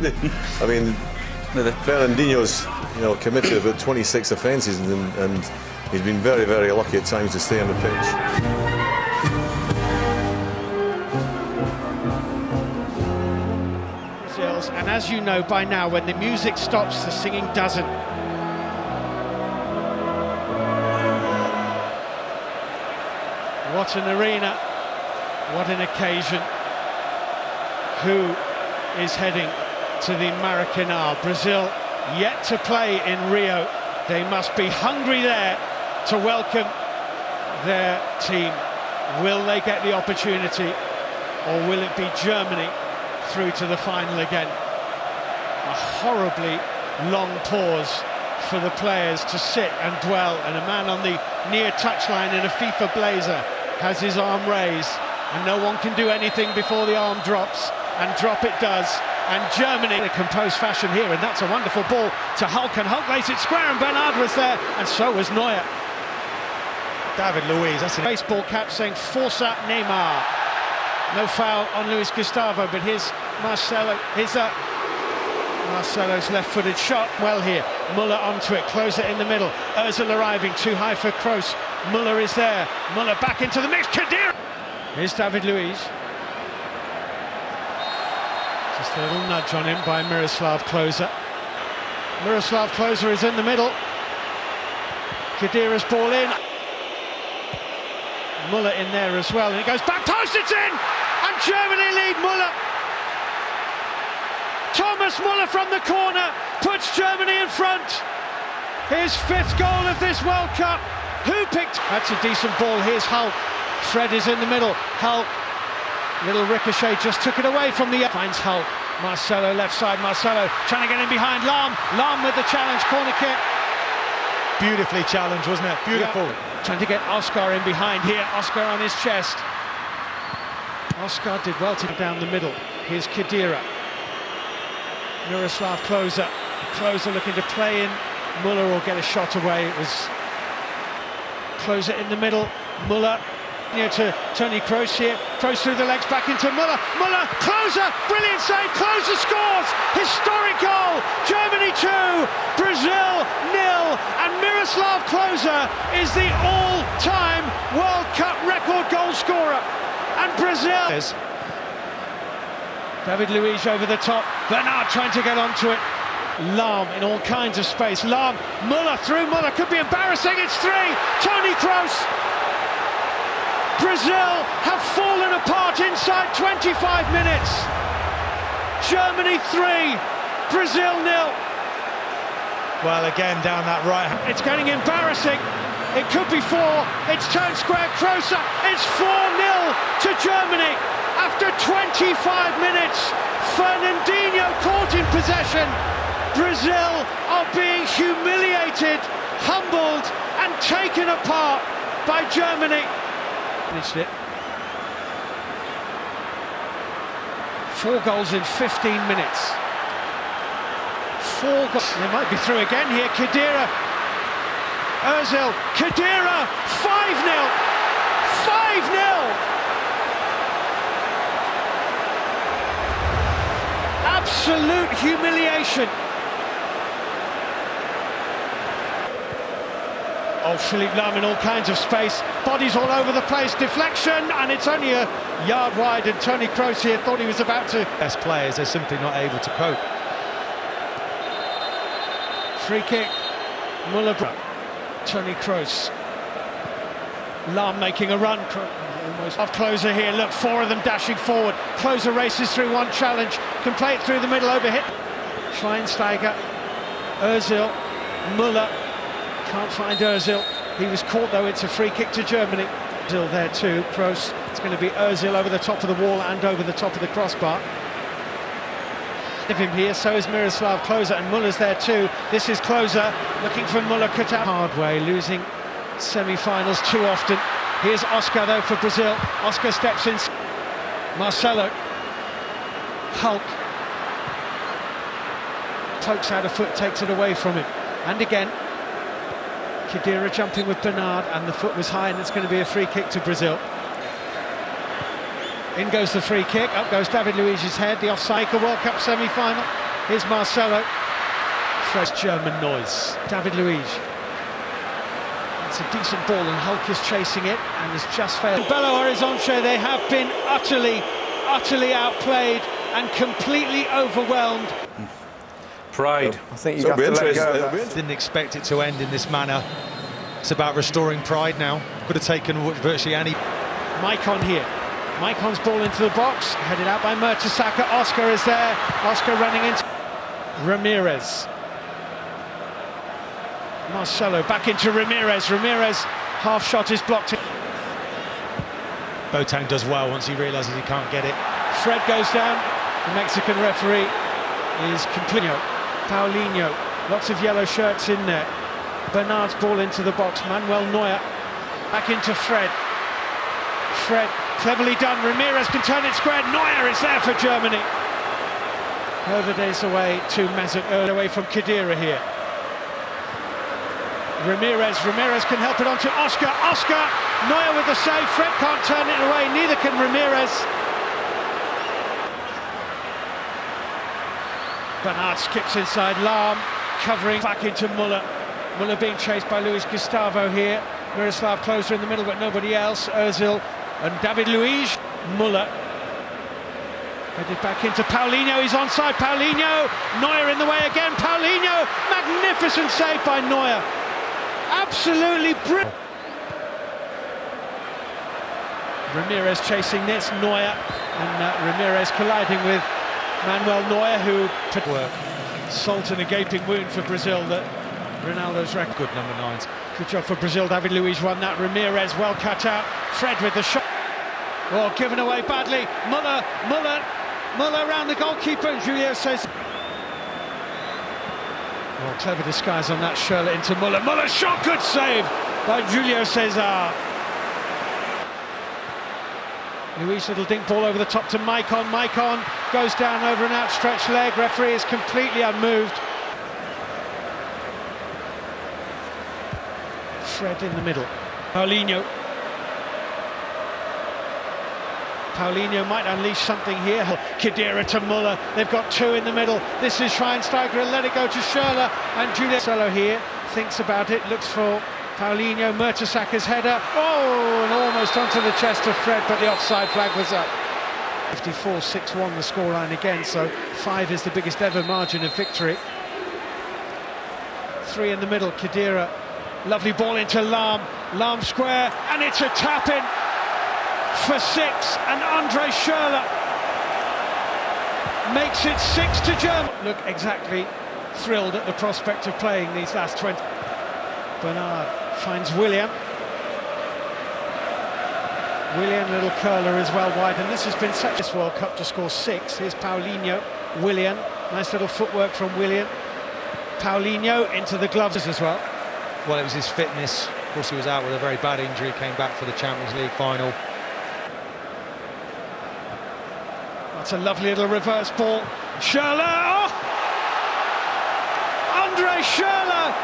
I mean, Fernandinho's committed about 26 offences and he's been very, very lucky at times to stay on the pitch. And as you know by now, when the music stops, the singing doesn't. What an arena, what an occasion. Who is heading to the Maracanã? Brazil yet to play in Rio. They must be hungry there to welcome their team. Will they get the opportunity, or will it be Germany through to the final again? A horribly long pause for the players to sit and dwell, and a man on the near touchline in a FIFA blazer has his arm raised, and no one can do anything before the arm drops, and drop it does. And Germany in a composed fashion here, and that's a wonderful ball to Hulk, and Hulk lays it square, and Bernard was there, and so was Neuer. David Luiz, that's a baseball cap saying Forza Neymar. No foul on Luis Gustavo, but here's Marcelo. Marcelo's left-footed shot. Well here, Muller onto it, closer in the middle. Ozil arriving, too high for Kroos. Muller is there. Muller back into the mix. Khedira. Here's David Luiz. Just a little nudge on him by Miroslav Klose. Miroslav Klose is in the middle. Khedira's ball in. Muller in there as well, and it goes back post, it's in! And Germany lead. Muller. Thomas Muller from the corner puts Germany in front. His 5th goal of this World Cup. Who picked? That's a decent ball. Here's Hulk. Fred is in the middle. Hulk. Little ricochet just took it away from the... Finds Hulk. Marcelo left side. Marcelo trying to get in behind Lahm. Lahm with the challenge. Corner kick. beautifully challenged, wasn't it? Beautiful. Yeah. Trying to get Oscar in behind here. Oscar on his chest. Oscar did well to get down the middle. Here's Khedira. Miroslav Klose. Klose looking to play in. Muller will get a shot away. It was Klose in the middle. Muller near to Toni Kroos here. Kroos through the legs back into Muller. Muller, Klose, brilliant save. Klose scores. Historic goal. Germany 2, Brazil 0. And Miroslav Klose is the all-time World Cup record goal scorer. And Brazil is. David Luiz over the top. Bernard trying to get onto it. Lahm in all kinds of space. Lahm, Muller through. Muller could be embarrassing. It's 3. Toni Kroos. Brazil have fallen apart inside 25 minutes. Germany 3, Brazil 0. Well, again down that right. It's getting embarrassing. It could be 4. It's turned square. Kroos. It's 4-0 to Germany after 25 minutes. Fernandinho caught in possession. Brazil are being humiliated, humbled, and taken apart by Germany. Managed it. 4 goals in 15 minutes. 4 goals. They might be through again here. Khedira. Ozil. Khedira. 5-0. 5-0. Absolute humiliation. Oh, Philippe Lahm in all kinds of space, bodies all over the place, deflection, and it's only a yard wide, and Toni Kroos here thought he was about to... Best players, they're simply not able to cope. Free kick, Muller, Toni Kroos. Lahm making a run, almost off Klose here, look, 4 of them dashing forward. Klose races through one challenge, can play it through the middle, overhit. Schweinsteiger, Ozil, Muller. Can't find Ozil. He was caught though. It's a free kick to Germany. Ozil there too. Kroos. It's going to be Ozil over the top of the wall and over the top of the crossbar. Of him here. So is Miroslav Klose, and Muller's there too. This is Klose looking for Muller cut out. Hard way, losing semi-finals too often. Here's Oscar though for Brazil. Oscar steps in. Marcelo. Hulk. Pokes out a foot, takes it away from him. And again. Khedira jumping with Bernard, and the foot was high, and it's going to be a free kick to Brazil. In goes the free kick, up goes David Luiz's head, the offside, a World Cup semi-final. Here's Marcelo. Fresh German noise. David Luiz. It's a decent ball and Hulk is chasing it and has just failed. Belo Horizonte, they have been utterly outplayed and completely overwhelmed. Pride. I think you have to let go. Didn't expect it to end in this manner. It's about restoring pride now. Could have taken virtually any. Maicon here. Maicon's ball into the box, headed out by Mertesacker. Oscar is there. Oscar running into Ramirez. Marcelo back into Ramirez. Ramirez, half shot is blocked. Boateng does well once he realises he can't get it. Fred goes down. The Mexican referee is Paulinho. Paulinho, lots of yellow shirts in there. Bernard's ball into the box. Manuel Neuer back into Fred. Fred, cleverly done. Ramirez can turn it square. Neuer is there for Germany. Hervedez away to Mesut Özil, away from Khedira here. Ramirez can help it on to Oscar. Oscar, Neuer with the save. Fred can't turn it away, neither can Ramirez. Bernard skips inside. Lahm covering back into Muller. Muller being chased by Luis Gustavo here. Miroslav closer in the middle, but nobody else. Özil and David Luiz. Muller headed back into Paulinho. He's onside. Paulinho. Neuer in the way again. Paulinho. Magnificent save by Neuer. Absolutely brilliant. Ramirez chasing this. Neuer and Ramirez colliding with Manuel Neuer, who put work. Salt in a gaping wound for Brazil that Ronaldo's record. Good number 9s. Good job for Brazil. David Luiz won that. Ramirez well cut out. Fred with the shot. Oh, given away badly. Muller around the goalkeeper. Julio says. Oh, clever disguise on that. Schürrle into Muller. Muller shot. Good save by Julio Cesar. Luis, little dink ball over the top to Maicon. Maicon goes down over an outstretched leg. Referee is completely unmoved. Fred in the middle. Paulinho. Paulinho might unleash something here. Khedira to Muller. They've got two in the middle. This is Schweinsteiger. He'll let it go to Schürrle. And Marcelo here thinks about it. Looks for Paulinho. Mertesacker's header. Oh, and almost onto the chest of Fred, but the offside flag was up. 54-6-1 the scoreline again, so 5 is the biggest ever margin of victory. 3 in the middle. Khedira. Lovely ball into Lahm. Lahm square, and it's a tap-in for 6, and Andre Schürrle makes it 6 to Germany. Look exactly thrilled at the prospect of playing these last 20. Bernard finds Willian. Willian, little curler as well wide, and this has been such this World Cup to score 6. Here's Paulinho. Willian, nice little footwork from Willian. Paulinho into the gloves as well. Well, it was his fitness. Of course, he was out with a very bad injury, came back for the Champions League final. That's a lovely little reverse ball. Schürrle! Oh! Andre Schürrle!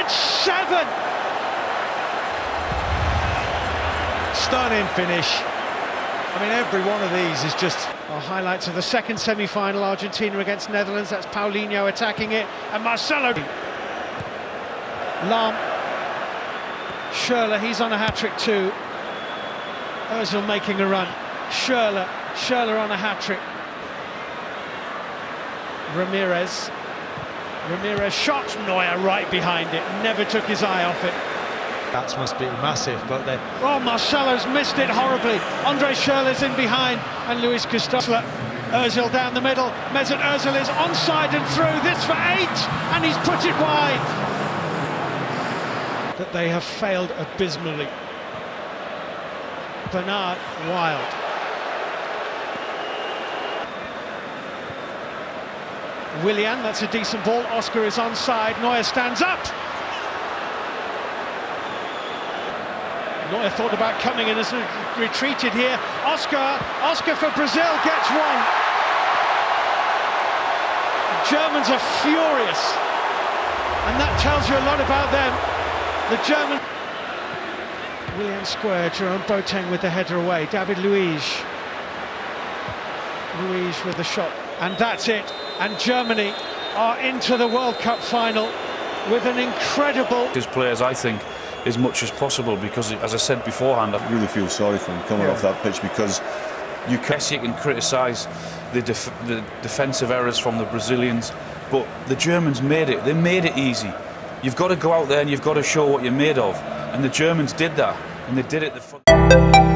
It's 7! Stunning finish. I mean, every one of these is just... Our highlights of the second semi-final, Argentina against Netherlands. That's Paulinho attacking it, and Marcelo. Lahm. Schürrle, he's on a hat-trick too. Özil making a run. Schürrle on a hat-trick. Ramirez shot. Neuer right behind it, never took his eye off it. That must be massive, but then... Oh, Marcelo's missed it horribly. Andre Schürrle's in behind, and Luis Gustavo. Özil down the middle. Mesut Özil is onside and through. This for 8, and he's put it wide. That they have failed abysmally. Bernard wild. Willian, that's a decent ball. Oscar is onside. Neuer stands up. Neuer thought about coming and has retreated here. Oscar for Brazil gets one. The Germans are furious, and that tells you a lot about them. The German... Willian square, Jerome Boateng with the header away. David Luiz with the shot, and that's it. And Germany are into the World Cup final with an incredible... His players, I think, as much as possible, because, as I said beforehand, I really feel sorry for him coming off that pitch, because you can criticise the defensive errors from the Brazilians, but the Germans made it. They made it easy. You've got to go out there and you've got to show what you're made of, and the Germans did that, and they did it the front.